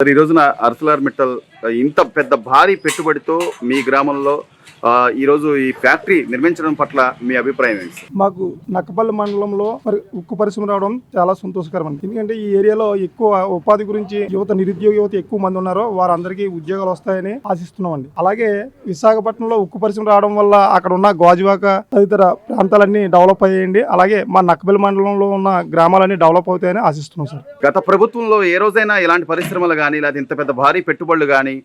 ఈ రోజున ArcelorMittal ఇంత పెద్ద భారీ పెట్టుబడితో మీ గ్రామంలో ఈరోజు ఈ ఫ్యాక్టరీ నిర్మించడం పట్ల మీ అభిప్రాయం ఏంటి? మాకు నక్కపల్లి మండలంలో ఉక్కు పరిశ్రమ రావడం చాలా సంతోషకరం అండి. ఎందుకంటే ఈ ఏరియాలో ఎక్కువ ఉపాధి గురించి నిరుద్యోగ యువత ఎక్కువ మంది ఉన్నారో వారందరికీ ఉద్యోగాలు వస్తాయని ఆశిస్తున్నామండి. అలాగే విశాఖపట్నంలో ఉక్కు పరిశ్రమ రావడం వల్ల అక్కడ ఉన్న గాజువాక తదితర ప్రాంతాలన్నీ డెవలప్ అయ్యాయండి. అలాగే మా నక్కపల్లి మండలంలో ఉన్న గ్రామాలన్నీ డెవలప్ అవుతాయని ఆశిస్తున్నాం సార్. గత ప్రభుత్వంలో ఏ రోజైనా ఇలాంటి పరిశ్రమలు కానీ లేదా ఇంత పెద్ద భారీ పెట్టుబడులు కానీ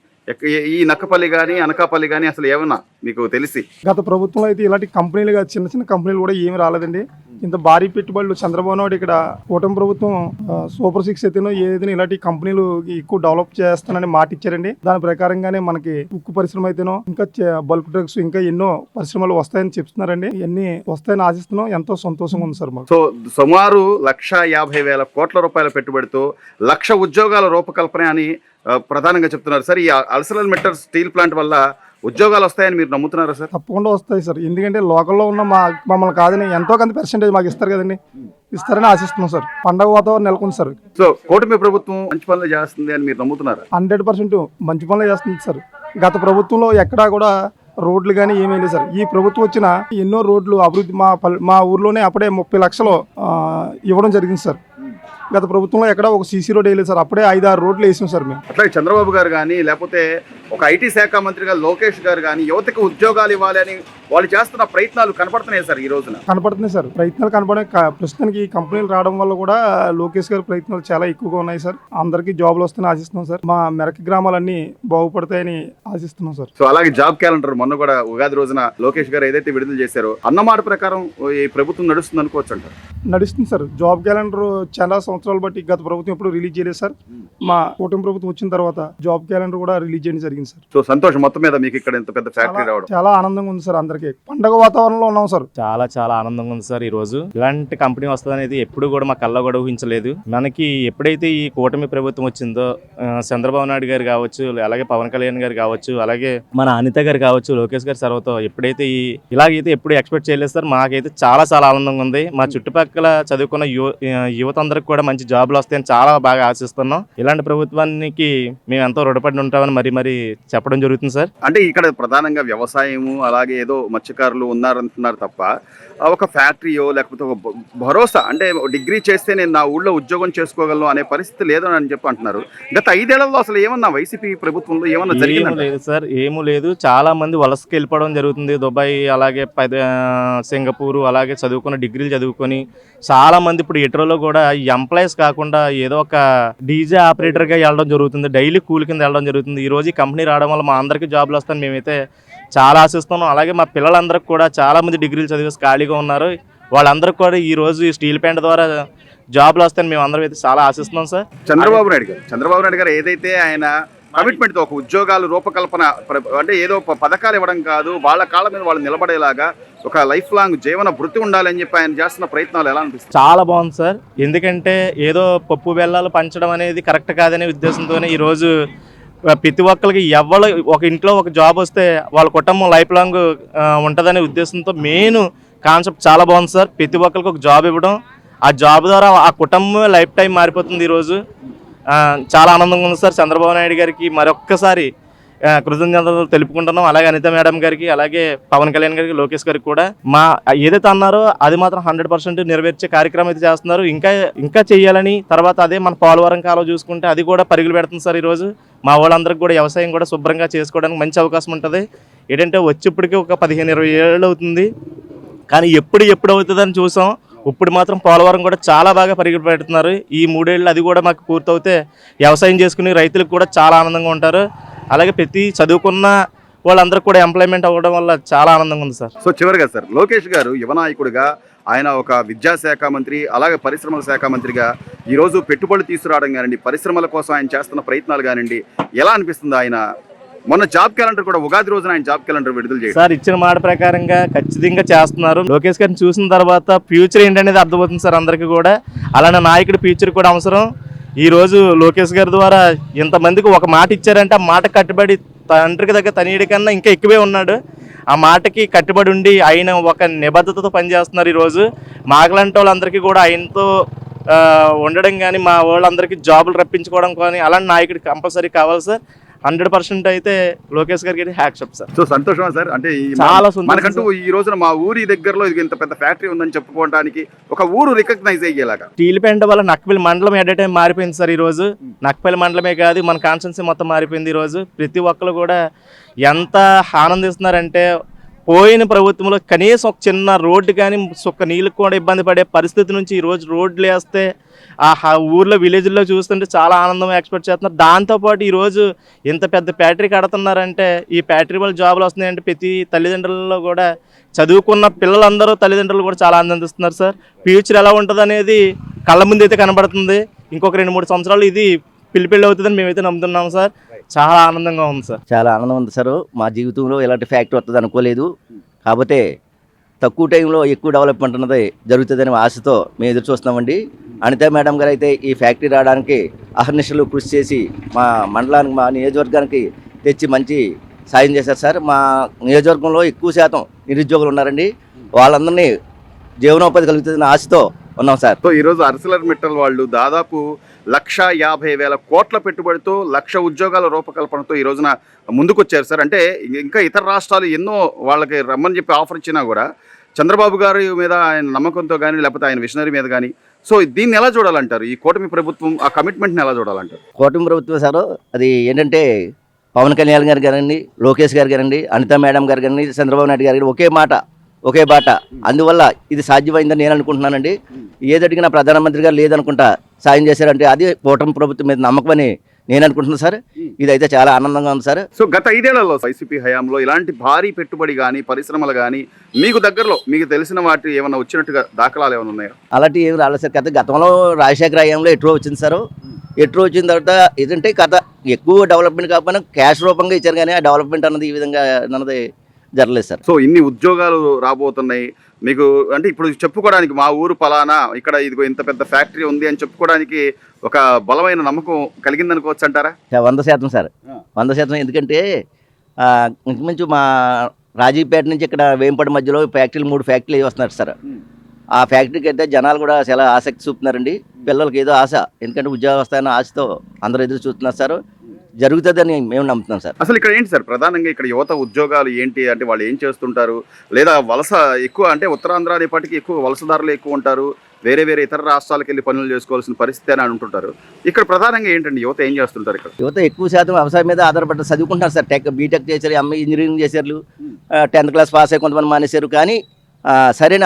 ఈ నక్కపల్లి కానీ అనకాపల్లి కానీ అసలు ఏమన్నా మీకు తెలిసి? గత ప్రభుత్వంలో అయితే ఇలాంటి కంపెనీలు చిన్న చిన్న కంపెనీలు కూడా ఏమి రాలేదండి. ఇంత భారీ పెట్టుబడులు చంద్రబాబు నాయుడు ఇక్కడ కూటమి ప్రభుత్వం సూపర్ 6 అయితేనో ఏదైనా ఇలాంటి కంపెనీలు ఎక్కువ డెవలప్ చేస్తానని మాట ఇచ్చారండి. దాని ప్రకారంగానే మనకి ఉక్కు పరిశ్రమ అయితేనో ఇంకా బల్క్ డ్రగ్స్ ఇంకా ఎన్నో పరిశ్రమలు వస్తాయని చెప్తున్నారండి. ఇవన్నీ వస్తాయని ఆశిస్తున్నాం. ఎంతో సంతోషంగా ఉంది సార్ మాకు. సో సుమారు 1,50,000 కోట్ల రూపాయల పెట్టుబడితో 1,00,000 ఉద్యోగాల రూపకల్పన అని ప్రధానంగా చెప్తున్నారు సార్. ఈ ArcelorMittal స్టీల్ ప్లాంట్ వల్ల ఉద్యోగాలు వస్తాయని మీరు నమ్ముతున్నారా సార్? తప్పకుండా వస్తాయి సార్. ఎందుకంటే లోకల్లో ఉన్న మమ్మల్ని కాదని ఎంతో కొంత పర్సెంటేజ్ మాకు ఇస్తారు కదండి. ఇస్తారని ఆశిస్తున్నాం సార్. పండగ వాతావరణం నెలకొంది సార్. సో కూటమి ప్రభుత్వం మంచి పనులు చేస్తుంది అని మీరు నమ్ముతున్నారా? 100% మంచి పనులు చేస్తుంది సార్. గత ప్రభుత్వంలో ఎక్కడా కూడా రోడ్లు కానీ ఏమీ లేదు సార్. ఈ ప్రభుత్వం వచ్చిన ఎన్నో రోడ్లు అభివృద్ధి మా ఊర్లోనే అప్పుడే 30 లక్షలు ఇవ్వడం జరిగింది సార్. గత ప్రభుత్వంలో ఎక్కడ ఒక సీసీ రోడ్ వేయలేదు సార్. అప్పుడే 5-6 రోడ్లు వేసాం సార్ మేము. అట్లాగే చంద్రబాబు గారు కానీ లేకపోతే ఒక ఐటీ శాఖ మంత్రిగా లోకేష్ గారు కానీ యువతకు ఉద్యోగాలు ఇవ్వాలి అని వాళ్ళు చేస్తున్న ప్రయత్నాలు కనపడుతున్నాయి సార్. ఈ రోజున కనపడుతున్నాయి సార్. ప్రయత్నాలు కనపడే ప్రస్తుతానికి ఈ కంపెనీలు రావడం వల్ల కూడా లోకేష్ గారి ప్రయత్నాలు చాలా ఎక్కువగా ఉన్నాయి సార్. అందరికీ జాబ్లు వస్తాయని ఆశిస్తున్నాం సార్. మా మెరక గ్రామాలన్నీ బాగుపడతాయని ఆశిస్తున్నాం సార్. సో అలాగే జాబ్ క్యాలెండర్ మొన్న కూడా ఉగాది రోజున లోకేష్ గారు ఏదైతే విడుదల చేశారో అన్నమాట ప్రకారం ఈ ప్రభుత్వం నడుస్తుంది అనుకోవచ్చు అంటారు? నడుస్తుంది సార్. జాబ్ క్యాలెండర్ చాలా సంవత్సరాలు బట్టి గత ప్రభుత్వం ఎప్పుడు రిలీజ్ చేయలేదు సార్. మా కూటమి ప్రభుత్వం వచ్చిన తర్వాత జాబ్ క్యాలెండర్ కూడా రిలీజ్ చేయడం జరిగింది సార్. సో సంతోషం మొత్తం మీద మీకు ఇక్కడ ఇంత పెద్ద ఫ్యాక్టరీ రావడం. చాలా ఆనందంగా ఉంది సార్. అందరికీ పండగ వాతావరణంలో ఉన్నాం సార్. చాలా ఆనందంగా ఉంది సార్. ఈ రోజు ఇలాంటి కంపెనీ వస్తుంది అనేది ఎప్పుడు కూడా మా కళ్ళ కూడా ఊహించలేదు. మనకి ఎప్పుడైతే ఈ కూటమి ప్రభుత్వం వచ్చిందో చంద్రబాబు నాయుడు గారు కావచ్చు, అలాగే పవన్ కళ్యాణ్ గారు కావచ్చు, అలాగే మన అనిత గారు కావచ్చు, లోకేష్ గారి సర్వతో ఎప్పుడైతే ఇలాగైతే ఎప్పుడు ఎక్స్పెక్ట్ చేయలేదు సార్. మాకైతే చాలా ఆనందంగా ఉంది. మా చుట్టుపక్కల చదువుకున్న యువత అందరికి కూడా మంచి జాబ్లు వస్తాయని చాలా బాగా ఆశిస్తున్నాం. ఇలాంటి ప్రభుత్వానికి మేము ఎంతో రుణపడి ఉంటామని మరి చెప్పడం జరుగుతుంది సార్. అంటే ఇక్కడ ప్రధానంగా వ్యవసాయము అలాగే ఏదో మత్స్యకారులు ఉన్నారంటున్నారు తప్ప ఒక ఫ్యాక్టరీయో లేకపోతే ఒక భరోసా అంటే డిగ్రీ చేస్తే నేను నా ఊళ్ళో ఉద్యోగం చేసుకోగలను అనే పరిస్థితి లేదని అని చెప్పి అంటున్నారు. గత 5 ఏళ్లలో అసలు ఏమన్నా వైసీపీ ప్రభుత్వంలో ఏమన్నా జరిగింది? లేదు సార్, ఏమీ లేదు. చాలా మంది వలసకి వెళ్ళిపోవడం జరుగుతుంది. దుబాయ్ అలాగే సింగపూర్ అలాగే చదువుకుని డిగ్రీలు చదువుకొని చాలా మంది ఇప్పుడు ఇటర్లో కూడా ఎంప్లాయీస్ కాకుండా ఏదో ఒక డీజే ఆపరేటర్గా వెళ్ళడం జరుగుతుంది. డైలీ కూలి కింద వెళ్ళడం జరుగుతుంది. ఈ రోజు ఈ కంపెనీ రావడం వల్ల మా అందరికీ జాబ్లు వస్తాయని మేమైతే చాలా ఆశిస్తున్నాం. అలాగే మా పిల్లలందరికీ కూడా చాలా మంది డిగ్రీలు చదివేసి ఖాళీగా ఉన్నారు. వాళ్ళందరికీ కూడా ఈ రోజు ఈ స్టీల్ ప్లాంట్ ద్వారా జాబ్లు వస్తాయని మేము అందరం అయితే చాలా ఆశిస్తున్నాం సార్. చంద్రబాబు నాయుడు గారు ఏదైతే ఆయన కమిట్మెంట్తో ఒక ఉద్యోగాలు రూపకల్పన అంటే ఏదో పథకాలు ఇవ్వడం కాదు, వాళ్ళ కాళ్ళ మీద వాళ్ళు నిలబడేలాగా ఒక లైఫ్ లాంగ్ జీవన వృత్తి ఉండాలని చెప్పి ఆయన చేస్తున్న ప్రయత్నాలు ఎలా అనిపిస్తుంది? చాలా బాగుంది సార్. ఎందుకంటే ఏదో పప్పు బెల్లాలు పంచడం అనేది కరెక్ట్ కాదనే ఉద్దేశంతోనే ఈరోజు ప్రతి ఒక్కరికి ఎవరు ఒక ఇంట్లో ఒక జాబ్ వస్తే వాళ్ళ కుటుంబం లైఫ్ లాంగ్ ఉంటుందనే ఉద్దేశంతో మెయిన్ కాన్సెప్ట్ చాలా బాగుంది సార్. ప్రతి ఒక్కరికి ఒక జాబ్ ఇవ్వడం, ఆ జాబ్ ద్వారా ఆ కుటుంబం లైఫ్ టైం మారిపోతుంది. ఈరోజు చాలా ఆనందంగా ఉంది సార్. చంద్రబాబు నాయుడు గారికి మరొక్కసారి కృతజ్ఞతలు తెలుపుకుంటున్నాం. అలాగే అనిత మేడం గారికి, అలాగే పవన్ కళ్యాణ్ గారికి, లోకేష్ గారికి కూడా మా ఏదైతే అన్నారో అది మాత్రం 100% నెరవేర్చే కార్యక్రమం అయితే చేస్తున్నారు. ఇంకా చేయాలని తర్వాత అదే మన పోలవరం కాలం చూసుకుంటే అది కూడా పరుగులు పెడుతుంది సార్. ఈరోజు మా వాళ్ళందరికీ కూడా వ్యవసాయం కూడా శుభ్రంగా చేసుకోవడానికి మంచి అవకాశం ఉంటుంది. ఏంటంటే వచ్చేప్పటికీ ఒక 15-20 ఏళ్ళు అవుతుంది, కానీ ఎప్పుడు అవుతుందని చూసాం. ఇప్పుడు మాత్రం పోలవరం కూడా చాలా బాగా పరుగులు పెడుతున్నారు. ఈ 3 ఏళ్ళు అది కూడా మాకు పూర్తవుతే వ్యవసాయం చేసుకుని రైతులకు కూడా చాలా ఆనందంగా ఉంటారు. అలాగే ప్రతి చదువుకున్న వాళ్ళందరూ కూడా ఎంప్లాయ్మెంట్ అవ్వడం వల్ల చాలా ఆనందంగా ఉంది సార్. సో చివరిగా సార్, లోకేష్ గారు యువనాయకుడిగా ఆయన ఒక విద్యాశాఖ మంత్రి అలాగే పరిశ్రమల శాఖ మంత్రిగా ఈరోజు పెట్టుబడులు తీసుకురావడం కానివ్వండి, పరిశ్రమల కోసం ఆయన చేస్తున్న ప్రయత్నాలు కానివ్వండి, ఎలా అనిపిస్తుంది? ఆయన మొన్న జాబ్ క్యాలెండర్ కూడా ఉగాది రోజున ఆయన జాబ్ క్యాలెండర్ విడుదల చేశారు సార్. ఇచ్చిన మాట ప్రకారంగా ఖచ్చితంగా చేస్తున్నారు. లోకేష్ గారిని చూసిన తర్వాత ఫ్యూచర్ ఏంటనేది అర్థమవుతుంది సార్ అందరికీ కూడా. అలానే నాయకుడి ఫ్యూచర్ కూడా అవసరం. ఈరోజు లోకేష్ గారి ద్వారా ఇంతమందికి ఒక మాట ఇచ్చారంటే ఆ మాట కట్టుబడి తండ్రికి దగ్గర తనయుడి కన్నా ఇంకా ఎక్కువే ఉన్నాడు. ఆ మాటకి కట్టుబడి ఉండి ఆయన ఒక నిబద్ధతతో పనిచేస్తున్నారు. ఈరోజు మాగలాంటి వాళ్ళందరికీ కూడా ఆయనతో ఉండడం కానీ మా వాళ్ళందరికీ జాబులు రప్పించుకోవడం కానీ అలాంటి నాయకుడు కంపల్సరీ కావాలి సార్. 100% అయితే లోకేష్ గారికి హ్యాట్సప్ సార్. సో సంతోషమా సార్? అంటే చాలా సంతోషం మనకంటూ ఈ రోజున మా ఊరి దగ్గరలో ఇది ఇంత పెద్ద ఫ్యాక్టరీ ఉందని చెప్పుకోవడానికి ఒక ఊరు రికగ్నైజ్ అయ్యేలాగా స్టీల్ ప్లాంట్ వల్ల నక్కపల్లి మండలం ఎట్ టైం మారిపోయింది సార్. ఈ రోజు నక్కపల్లి మండలమే కాదు మన కాన్స్టిట్యున్సీ మొత్తం మారిపోయింది. ఈ రోజు ప్రతి ఒక్కరు కూడా ఎంత ఆనందిస్తున్నారంటే పోయిన ప్రభుత్వంలో కనీసం ఒక చిన్న రోడ్డు కానీ ఒక్క నీళ్ళకి కూడా ఇబ్బంది పడే పరిస్థితి నుంచి ఈరోజు రోడ్లు వేస్తే ఆ ఊర్లో విలేజ్లో చూస్తుంటే చాలా ఆనందం ఎక్స్పెక్ట్ చేస్తున్నారు. దాంతోపాటు ఈరోజు ఇంత పెద్ద ఫ్యాక్టరీ కడుతున్నారంటే ఈ ఫ్యాక్టరీ వల్ల జాబులు వస్తున్నాయంటే ప్రతి తల్లిదండ్రులలో కూడా చదువుకున్న పిల్లలందరూ తల్లిదండ్రులు కూడా చాలా ఆనందిస్తున్నారు సార్. ఫ్యూచర్ ఎలా ఉంటుంది అనేది కళ్ళ ముందు అయితే కనబడుతుంది. ఇంకొక 2-3 సంవత్సరాలు ఇది పిల్లి అవుతుందని మేమైతే నమ్ముతున్నాం సార్. చాలా ఆనందంగా ఉంది సార్. చాలా ఆనందం ఉంది సార్. మా జీవితంలో ఎలాంటి ఫ్యాక్టరీ వస్తుంది అనుకోలేదు. కాకపోతే తక్కువ టైంలో ఎక్కువ డెవలప్మెంట్ అన్నది జరుగుతుందని ఆశతో మేము ఎదురు చూస్తున్నామండి. అనితా మేడం గారు అయితే ఈ ఫ్యాక్టరీ రావడానికి అహర్నిశలు కృషి చేసి మా మండలానికి మా నియోజకవర్గానికి తెచ్చి మంచి సాయం చేశారు సార్. మా నియోజకవర్గంలో ఎక్కువ శాతం నిరుద్యోగులు ఉన్నారండి. వాళ్ళందరినీ జీవనోపాధి కలుగుతుందని ఆశతో ఉన్నాం సార్. సో ఈరోజు అర్సలర్ మిట్టల్ వాళ్ళు దాదాపు 1,50,000 కోట్ల పెట్టుబడితో 1,00,000 ఉద్యోగాల రూపకల్పనతో ఈ రోజున ముందుకొచ్చారు సార్. అంటే ఇంకా ఇతర రాష్ట్రాలు ఎన్నో వాళ్ళకి రమ్మని చెప్పి ఆఫర్ ఇచ్చినా కూడా చంద్రబాబు గారి మీద ఆయన నమ్మకంతో కానీ లేకపోతే ఆయన విషనరీ మీద కానీ సో దీన్ని ఎలా చూడాలంటారు? ఈ కూటమి ప్రభుత్వం ఆ కమిట్మెంట్ని ఎలా చూడాలంటారు? కూటమి ప్రభుత్వం సార్ అది ఏంటంటే పవన్ కళ్యాణ్ గారు గారండి, లోకేష్ గారు గారండి, అనితా మేడం గారు గారండి, చంద్రబాబు నాయుడు గారు ఒకే మాట ఒకే బాట. అందువల్ల ఇది సాధ్యమైందని నేను అనుకుంటున్నానండి. ఏది అడిగినా ప్రధానమంత్రి గారు లేదనుకుంటా సాయం చేశారంటే అది కూటమి ప్రభుత్వం మీద నమ్మకం అని నేను అనుకుంటున్నాను సార్. ఇదైతే చాలా ఆనందంగా ఉంది సార్. సో గత 5 ఏళ్లలో వైసీపీ హయాంలో ఇలాంటి భారీ పెట్టుబడి కానీ పరిశ్రమలు కానీ మీకు దగ్గరలో మీకు తెలిసిన వాటి ఏమైనా వచ్చినట్టుగా దాఖలాలు ఏమైనా ఉన్నాయా? అలాంటి ఏమి రాలేదు సార్. గతంలో రాజశేఖర హయాంలో ఎట్రో వచ్చింది సార్. ఎట్రో వచ్చిన తర్వాత ఏంటంటే ఎక్కువ డెవలప్మెంట్ కాకపోయినా క్యాష్ రూపంగా ఇచ్చారు కానీ ఆ డెవలప్మెంట్ అన్నది ఈ విధంగా అన్నది జరగలేదు సార్. సో ఇన్ని ఉద్యోగాలు రాబోతున్నాయి మీకు అంటే ఇప్పుడు చెప్పుకోవడానికి మా ఊరు పలానా ఇక్కడ ఇదిగో ఇంత పెద్ద ఫ్యాక్టరీ ఉంది అని చెప్పుకోవడానికి ఒక బలమైన నమ్మకం కలిగిందనుకోవచ్చు అంటారా? 100% సార్, 100%. ఎందుకంటే ఇంచుమించు మా రాజీపేట నుంచి ఇక్కడ వేంపడి మధ్యలో ఫ్యాక్టరీలు 3 ఫ్యాక్టరీలు వస్తున్నారు సార్. ఆ ఫ్యాక్టరీకి అయితే జనాలు కూడా చాలా ఆసక్తి చూపుతున్నారండి. పిల్లలకి ఏదో ఆశ, ఎందుకంటే ఉద్యోగం వస్తాయన్న ఆశతో అందరూ ఎదురు చూస్తున్నారు సార్. జరుగుతుందని మేము నమ్ముతున్నాం సార్. అసలు ఇక్కడ ఏంటి సార్ ప్రధానంగా ఇక్కడ యువత ఉద్యోగాలు ఏంటి అంటే వాళ్ళు ఏం చేస్తుంటారు? లేదా వలస ఎక్కువ అంటే ఉత్తరాంధ్ర అనేప్పటికీ ఎక్కువ వలసదారులు ఎక్కువ ఉంటారు, వేరే వేరే ఇతర రాష్ట్రాలకు వెళ్ళి పనులు చేసుకోవాల్సిన పరిస్థితి అని అంటుంటారు. ఇక్కడ ప్రధానంగా ఏంటండి యువత ఏం చేస్తుంటారు? ఇక్కడ యువత ఎక్కువ శాతం వ్యవసాయం మీద ఆధారపడి చదువుకుంటారు సార్. బీటెక్ చేశారు, ఇంజనీరింగ్ చేశారు, 10th క్లాస్ పాస్ అయ్యి కొంతమంది మానేశారు. కానీ సరైన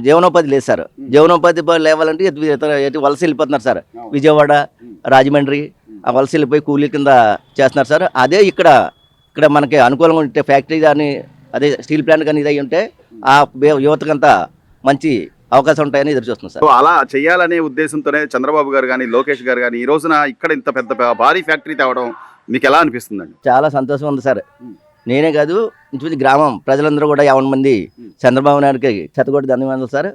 జీవనోపాధి లేదు సార్. జీవనోపాధి లేవాలంటే ఎటు వలస వెళ్ళిపోతున్నారు సార్. విజయవాడ, రాజమండ్రి ఆ వలస వెళ్ళిపోయి కూలీ కింద చేస్తున్నారు సార్. అదే ఇక్కడ మనకి అనుకూలంగా ఉంటే ఫ్యాక్టరీ కానీ అదే స్టీల్ ప్లాంట్ కానీ ఇదై ఉంటే ఆ యువతకంతా మంచి అవకాశం ఉంటాయని ఎదురు చూస్తున్నాం సార్. సో అలా చేయాలనే ఉద్దేశంతోనే చంద్రబాబు గారు కానీ లోకేష్ గారు కానీ ఈ రోజున ఇక్కడ ఇంత పెద్ద భారీ ఫ్యాక్టరీ తేవడం మీకు ఎలా అనిపిస్తుందండి? చాలా సంతోషం ఉంది సార్. నేనే కాదు ఇంచుమించు గ్రామం ప్రజలందరూ కూడా 50 మంది చంద్రబాబు నాయుడుకి శతకోటి ధన్యవాదాలు సార్.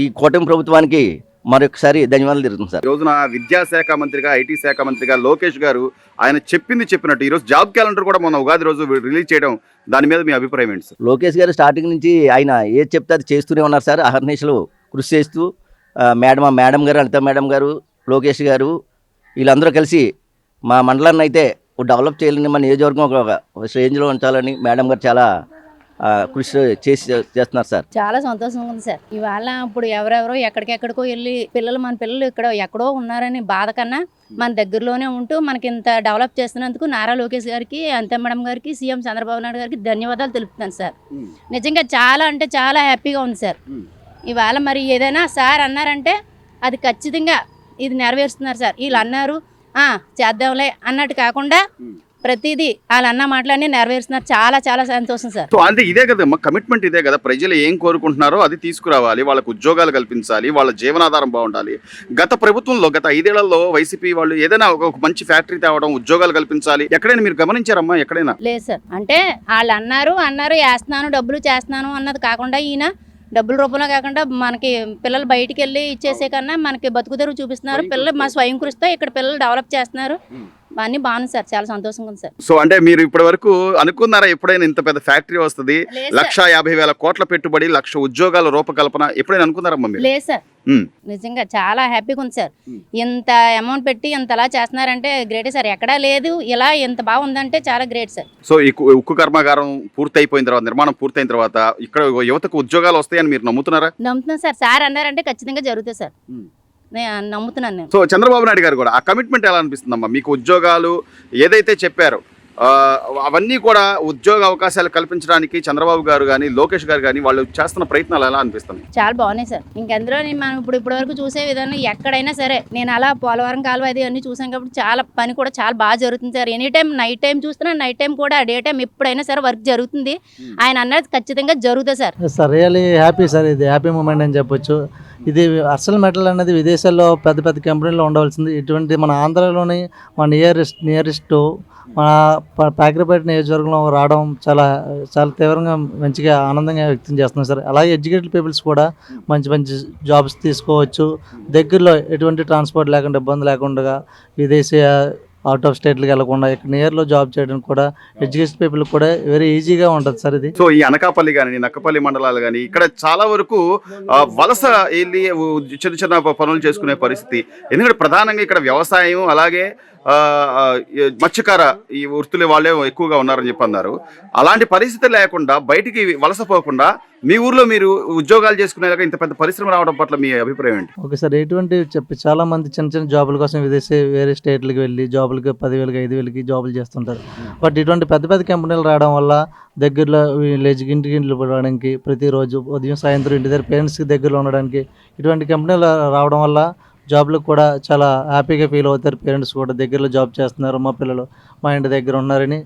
ఈ కూటమి ప్రభుత్వానికి మరొకసారి ధన్యవాదాలు తిరుగుతుంది సార్. ఈ రోజున విద్యాశాఖ మంత్రిగా ఐటీ శాఖ మంత్రిగా లోకేష్ గారు ఆయన చెప్పినట్టు ఈరోజు జాబ్ క్యాలెండర్ కూడా మొన్న ఉగాది రోజు రిలీజ్ చేయడం, దాని మీద మీ అభిప్రాయం ఏంటి సార్? లోకేష్ గారు స్టార్టింగ్ నుంచి ఆయన ఏది చెప్తే అది చేస్తూనే ఉన్నారు సార్. అహర్నిశలు కృషి చేస్తూ మేడం గారు, అనితా మేడం గారు, లోకేష్ గారు వీళ్ళందరూ కలిసి మా మండలాన్ని అయితే డెవలప్ చేయాలని, మన నియోజకవర్గం ఒక రేంజ్లో ఉంచాలని మేడం గారు చాలా కృషి చేస్తున్నారు సార్. చాలా సంతోషంగా ఉంది సార్. ఇవాళ ఇప్పుడు ఎవరెవరో ఎక్కడికెక్కడికో వెళ్ళి మన పిల్లలు ఇక్కడ ఎక్కడో ఉన్నారని బాధ కన్నా మన దగ్గరలోనే ఉంటూ మనకి ఇంత డెవలప్ చేస్తున్నందుకు నారా లోకేష్ గారికి, అనితా మేడం గారికి, సీఎం చంద్రబాబు నాయుడు గారికి ధన్యవాదాలు తెలుపుతాను సార్. నిజంగా చాలా అంటే చాలా హ్యాపీగా ఉంది సార్. ఇవాళ మరి ఏదైనా సార్ అన్నారంటే అది ఖచ్చితంగా ఇది నెరవేరుస్తున్నారు సార్. వీళ్ళు అన్నారు చేద్దాంలే అన్నట్టు కాకుండా ప్రతిదీ వాళ్ళు అన్న మాటలన్నీ నెరవేరుస్తున్నారు. చాలా చాలా సంతోషం సార్. సో అంటే ఇదే కదా కమిట్మెంట్, ఇదే కదా ప్రజలు ఏం కోరుకుంటున్నారో అది తీసుకురావాలి, వాళ్ళకు ఉద్యోగాలు కల్పించాలి, వాళ్ళ జీవనాధారం బాగుండాలి. గత ప్రభుత్వంలో గత 5 ఏళ్లలో వైసీపీ వాళ్ళు ఏదైనా ఒక మంచి ఫ్యాక్టరీ తేవడం, ఉద్యోగాలు కల్పించాలి ఎక్కడైనా మీరు గమనించారమ్మా? ఎక్కడైనా లేదు సార్. అంటే వాళ్ళు అన్నారు వేస్తున్నాను డబ్బులు చేస్తున్నాను అన్నది కాకుండా ఈయన డబ్బుల రూపంలో కాకుండా మనకి పిల్లలు బయటికి వెళ్ళి ఇచ్చేసే కన్నా మనకి బతుకుదెరువు చూపిస్తున్నారు. పిల్లలు మా స్వయం కృషితో ఇక్కడ పిల్లలు డెవలప్ చేస్తున్నారు. అన్నీ బాగుంది సార్, చాలా సంతోషంగా ఉంది సార్. సో అంటే మీరు ఇప్పటి వరకు అనుకున్నారా ఎప్పుడైనా ఇంత పెద్ద ఫ్యాక్టరీ వస్తుంది, లేదు 1,50,000 కోట్ల పెట్టుబడి, 1,00,000 ఉద్యోగాల రూపకల్పన ఎప్పుడైనా అనుకున్నారమ్మా మీరు? లేదు సార్, నిజంగా చాలా హ్యాపీగా ఉంది సార్. ఇంత అమౌంట్ పెట్టి ఇంతలా చేస్తున్నారంటే గ్రేటే సార్. ఎక్కడా లేదు ఇలా ఇంత బాగుందంటే చాలా గ్రేట్ సార్. సో ఈ ఉక్కు కర్మాగారం పూర్తయిపోయిన తర్వాత, నిర్మాణం పూర్తయిన తర్వాత ఇక్కడ యువతకు ఉద్యోగాలు వస్తాయని మీరు నమ్ముతున్నారా? నమ్ముతున్నాను సార్. సార్ అన్నారంటే ఖచ్చితంగా జరుగుతుంది సార్, నేను నమ్ముతున్నాను నేను. సో చంద్రబాబు నాయుడు గారు కూడా ఆ కమిట్మెంట్ ఎలా అనిపిస్తుందమ్మా మీకు? ఉద్యోగాలు ఏదైతే చెప్పారో అవన్నీ కూడా ఉద్యోగ అవకాశాలు కల్పించడానికి చంద్రబాబు గారు కానీ లోకేష్ గారు కానీ వాళ్ళు చేస్తున్న ప్రయత్నాలు ఎలా అనిపిస్తుంది? చాలా బాగున్నాయి సార్. ఇంకెందులో మనం ఇప్పటి వరకు చూసే విధానం ఎక్కడైనా సరే, నేను అలా పోలవరం కాలువ అది అన్ని చూసాను కాబట్టి చాలా పని కూడా చాలా బాగా జరుగుతుంది sir. Any time night time చూస్తున్నా, నైట్ టైం కూడా డే టైం ఎప్పుడైనా సరే వర్క్ జరుగుతుంది. ఆయన అన్నది ఖచ్చితంగా జరుగుతుంది sir. Sir really happy sir, ఇది హ్యాపీ మూమెంట్ అని చెప్పొచ్చు. ఇది అర్సల్ మెటల్ అనేది విదేశాల్లో పెద్ద పెద్ద కంపెనీల్లో ఉండవలసింది. ఇటువంటి మన ఆంధ్రాలోని మన నియరెస్ట్ మన పాకిరిపేట నియోజకవర్గంలో రావడం చాలా చాలా తీవ్రంగా మంచిగా ఆనందంగా వ్యక్తం చేస్తున్నాం సార్. అలాగే ఎడ్యుకేటెడ్ పీపుల్స్ కూడా మంచి మంచి జాబ్స్ తీసుకోవచ్చు. దగ్గరలో ఎటువంటి ట్రాన్స్పోర్ట్ లేకుండా, ఇబ్బంది లేకుండా, విదేశీ అవుట్ ఆఫ్ స్టేట్లకు వెళ్ళకుండా ఇక్కడ నియర్లో జాబ్ చేయడం కూడా ఎడ్యుకేషన్ పీపుల్ కూడా వెరీ ఈజీగా ఉంటుంది సార్ ఇది. సో ఈ అనకాపల్లి కానీ, నక్కపల్లి మండలాలు కానీ ఇక్కడ చాలా వరకు వలస వెళ్ళి చిన్న చిన్న పనులు చేసుకునే పరిస్థితి. ఎందుకంటే ప్రధానంగా ఇక్కడ వ్యవసాయం అలాగే మత్స్యకార ఈ వృత్తులు వాళ్ళే ఎక్కువగా ఉన్నారని చెప్పి అన్నారు. అలాంటి పరిస్థితి లేకుండా బయటికి వలస పోకుండా మీ ఊర్లో మీరు ఉద్యోగాలు చేసుకునేలాగా ఇంత పెద్ద పరిశ్రమ రావడం పట్ల మీ అభిప్రాయం ఏంటి? ఓకే సార్, ఎటువంటి చాలా మంది చిన్న చిన్న జాబుల కోసం వేరే స్టేట్లకు వెళ్ళి జాబులకి 10,000 5,000 జాబులు చేస్తుంటారు. బట్ ఇటువంటి పెద్ద పెద్ద కంపెనీలు రావడం వల్ల దగ్గరలో విలేజ్కి ఇంటికి పోవడానికి, ప్రతిరోజు ఉదయం సాయంత్రం ఇంటి దగ్గర పేరెంట్స్కి దగ్గరలో ఉండడానికి ఇటువంటి కంపెనీలు రావడం వల్ల జాబ్లకు కూడా చాలా హ్యాపీగా ఫీల్ అవుతారు. పేరెంట్స్ కూడా దగ్గరలో జాబ్ చేస్తున్నారు, మా పిల్లలు మా ఇంటి దగ్గర ఉన్నారని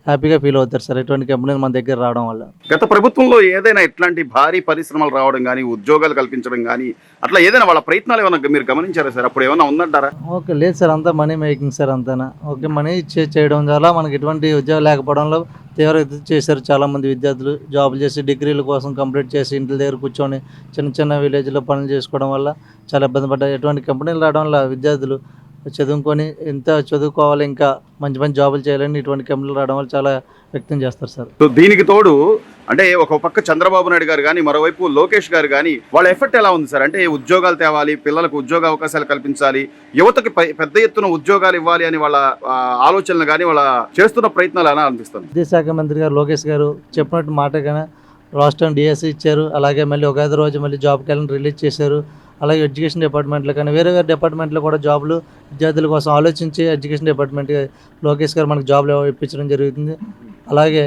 హ్యాపీగా ఫీల్ అవుతారు సార్ ఇటువంటి కంపెనీలు మన దగ్గర రావడం వల్ల. గత ప్రభుత్వంలో ఏదైనా ఇట్లాంటి భారీ పరిశ్రమలు రావడం కానీ, ఉద్యోగాలు కల్పించడం కానీ అట్లా ఏదైనా వాళ్ళ ప్రయత్నాలు ఏమైనా మీరు గమనించారా సార్? అప్పుడు ఏమైనా ఉందంటారా? ఓకే, లేదు సార్, అంతా మనీ మేకింగ్ సార్ అంతానా. ఓకే, మనీ చేయడం వల్ల మనకి ఎటువంటి ఉద్యోగం లేకపోవడంలో తీవ్ర చేశారు. చాలామంది విద్యార్థులు జాబులు చేసి డిగ్రీల కోసం కంప్లీట్ చేసి ఇంటి దగ్గర కూర్చొని చిన్న చిన్న విలేజ్లో పనులు చేసుకోవడం వల్ల చాలా ఇబ్బంది పడ్డారు. ఎటువంటి కంపెనీలు రావడం వల్ల విద్యార్థులు చదువుకొని ఎంత చదువుకోవాలి, ఇంకా మంచి మంచి జాబులు చేయాలని ఇటువంటి కంపెనీలు రావడం వల్ల చాలా వ్యక్తం చేస్తారు సార్. సో దీనికి తోడు అంటే ఒక పక్క చంద్రబాబు నాయుడు గారు కానీ, మరోవైపు లోకేష్ గారు కానీ వాళ్ళ ఎఫర్ట్ ఎలా ఉంది సార్? అంటే ఉద్యోగాలు తేవాలి, పిల్లలకు ఉద్యోగ అవకాశాలు కల్పించాలి, యువతకి పెద్ద ఎత్తున ఉద్యోగాలు ఇవ్వాలి అని వాళ్ళ ఆలోచనలు కానీ వాళ్ళ చేస్తున్న ప్రయత్నాలు ఎలా అనిపిస్తుంది? విద్యాశాఖ మంత్రి గారు లోకేష్ గారు చెప్పినట్టు మాటగానే రాష్ట్రం డిఎస్సి ఇచ్చారు. అలాగే మళ్ళీ ఉగాది రోజు మళ్ళీ జాబ్ క్యాలెండర్ రిలీజ్ చేశారు. అలాగే ఎడ్యుకేషన్ డిపార్ట్మెంట్లో కానీ వేరే వేరే డిపార్ట్మెంట్లో కూడా జాబులు విద్యార్థుల కోసం ఆలోచించి ఎడ్యుకేషన్ డిపార్ట్మెంట్ లోకేష్ గారు మనకు జాబ్లు ఇప్పించడం జరుగుతుంది. అలాగే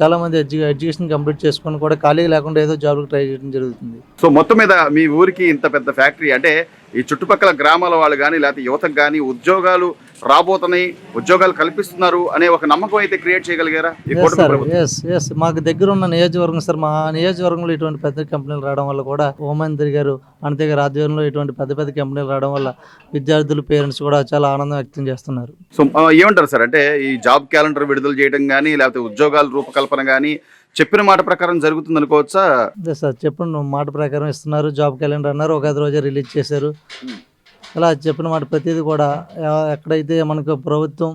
చాలామంది ఎడ్యుకేషన్ కంప్లీట్ చేసుకొని కూడా ఖాళీ లేకుండా ఏదో జాబ్కి ట్రై చేయడం జరుగుతుంది. సో మొత్తం మీద మీ ఊరికి ఇంత పెద్ద ఫ్యాక్టరీ అంటే ఈ చుట్టుపక్కల గ్రామాల వాళ్ళు కానీ లేకపోతే యువతకు కానీ ఉద్యోగాలు రాబోతున్నాయి, ఉద్యోగాలు కల్పిస్తున్నారు అనే ఒక నమ్మకం అయితే క్రియేట్ చేయగలిగారా? ఎస్ మాకు దగ్గర ఉన్న నియోజకవర్గం సార్, మా నియోజకవర్గంలో ఇటువంటి పెద్ద కంపెనీలు రావడం వల్ల కూడా హోంమంత్రి గారు అనిత గారి ఆధ్వర్యంలో ఇటువంటి పెద్ద పెద్ద కంపెనీలు రావడం వల్ల విద్యార్థులు పేరెంట్స్ కూడా చాలా ఆనందం వ్యక్తం చేస్తున్నారు. సో ఏమంటారు సార్? అంటే ఈ జాబ్ క్యాలెండర్ విడుదల చేయడం కానీ లేకపోతే ఉద్యోగాల రూపకల్పన కానీ చెప్పిన మాట ప్రకారం జరుగుతుంది అనుకోవచ్చా? అదే సార్, చెప్పిన మాట ప్రకారం ఇస్తున్నారు. జాబ్ క్యాలెండర్ అన్నారు, ఉగాది రోజే రిలీజ్ చేశారు. అలా చెప్పిన మాట ప్రతిదీ కూడా ఎక్కడైతే మనకు ప్రభుత్వం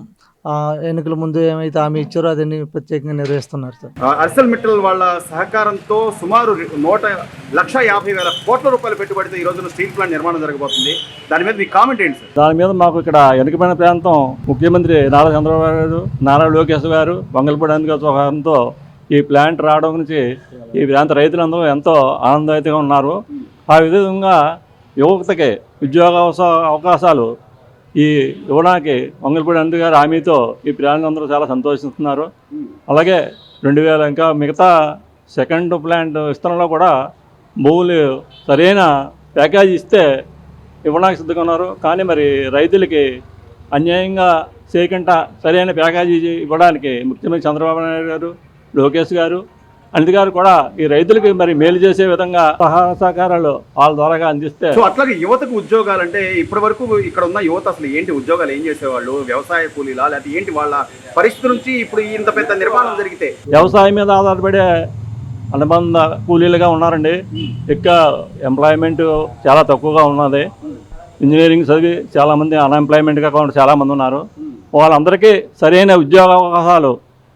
ఎన్నికల ముందు ఏమైతే హామీ ఇచ్చారో అదని ప్రత్యేకంగా నిర్వహిస్తున్నారు సార్. అర్సల్ మిట్టల్ వాళ్ళ సహకారంతో సుమారు 1,50,000 కోట్ల రూపాయలు పెట్టుబడితో ఈ రోజున స్టీల్ ప్లాంట్ నిర్మాణం జరగబోతుంది. దాని మీద మీ కామెంట్ ఏంటి సార్? దాని మీద మాకు ఇక్కడ వెనుకబడిన ప్రాంతం ముఖ్యమంత్రి నారా చంద్రబాబు గారు, నారా లోకేష్ గారు, వంగలపూడి అనిత గారి సహకారంతో ఈ ప్లాంట్ రావడం గురించి ఈ ప్రాంత రైతులందరూ ఎంతో ఆనందయితంగా ఉన్నారు. ఆ విధంగా యువతకి ఉద్యోగ అవకాశాలు ఈ ఇవ్వడానికి వంగలపూడి అనిత గారి హామీతో ఈ ప్రజలందరూ చాలా సంతోషిస్తున్నారు. అలాగే 2000 ఇంకా మిగతా సెకండ్ ప్లాంట్ విస్తరణలో కూడా భూములు సరైన ప్యాకేజీ ఇస్తే ఇవ్వడానికి సిద్ధంగా ఉన్నారు. కానీ మరి రైతులకి అన్యాయంగా చేయకుండా సరైన ప్యాకేజీ ఇవ్వడానికి ముఖ్యమంత్రి చంద్రబాబు నాయుడు గారు, లోకేష్ గారు, అనిత గారు కూడా ఈ రైతులకి మరి మేలు చేసే విధంగా సహకారాలు వాళ్ళ ద్వారా అందిస్తే. సో అట్లాగే యువతకు ఉద్యోగాలు అంటే ఇప్పటి వరకు ఇక్కడ ఉన్న యువత అసలు ఏంటి ఉద్యోగాలు ఏం చేసేవాళ్ళు? వ్యవసాయ కూలీలా లేకపోతే ఏంటి వాళ్ళ పరిస్థితి నుంచి ఇప్పుడు ఇంత పెద్ద నిర్మాణం జరిగితే? వ్యవసాయం మీద ఆధారపడే అనుబంధ కూలీలుగా ఉన్నారండి. ఎక్కువ ఎంప్లాయ్మెంట్ చాలా తక్కువగా ఉన్నది. ఇంజనీరింగ్ చదివి చాలామంది అన్ఎంప్లాయ్మెంట్గా చాలామంది ఉన్నారు. వాళ్ళందరికీ సరైన ఉద్యోగ అవకాశాలు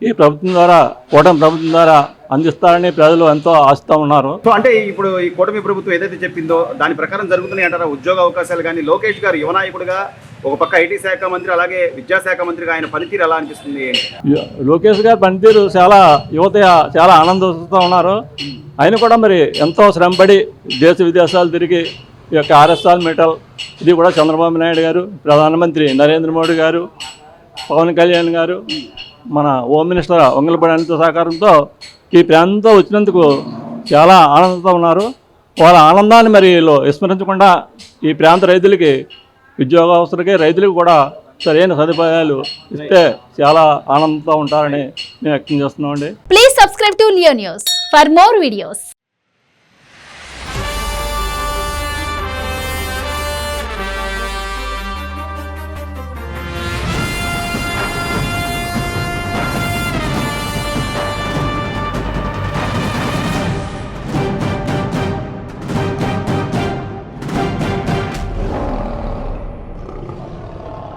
ఈ ప్రభుత్వం ద్వారా, కూటమి ప్రభుత్వం ద్వారా అందిస్తారని ప్రజలు ఎంతో ఆశతో ఉన్నారు. సో అంటే ఇప్పుడు ఈ కూటమి ప్రభుత్వం ఏదైతే చెప్పిందో దాని ప్రకారం జరుగుతున్నాయి అంటారా ఉద్యోగ అవకాశాలు? కానీ లోకేష్ గారు యువనాయకుడిగా ఒక పక్క ఐటీ శాఖ మంత్రి, అలాగే విద్యాశాఖ మంత్రిగా ఆయన పనితీరు ఎలా అనిపిస్తుంది? లోకేష్ గారి పనితీరు యువత చాలా ఆనందిస్తూ ఉన్నారు. ఆయన కూడా మరి ఎంతో శ్రమపడి దేశ విదేశాలు తిరిగి ఈ యొక్క ఆర్ఎస్ఆర్ మెటల్ ఇది కూడా చంద్రబాబు నాయుడు గారు, ప్రధానమంత్రి నరేంద్ర మోడీ గారు, పవన్ కళ్యాణ్ గారు, మన హోమ్ మినిస్టర్ వంగలపూడి అనిత సహకారంతో ఈ ప్రాంతంతో వచ్చినందుకు చాలా ఆనందంతో ఉన్నారు. వాళ్ళ ఆనందాన్ని మరి విస్మరించకుండా ఈ ప్రాంత రైతులకి, ఉద్యోగస్తులకి, రైతులకు కూడా సరైన సదుపాయాలు ఇస్తే చాలా ఆనందంతో ఉంటారని మేము వ్యక్తం చేస్తున్నామండి. Please subscribe to Leo news for more videos.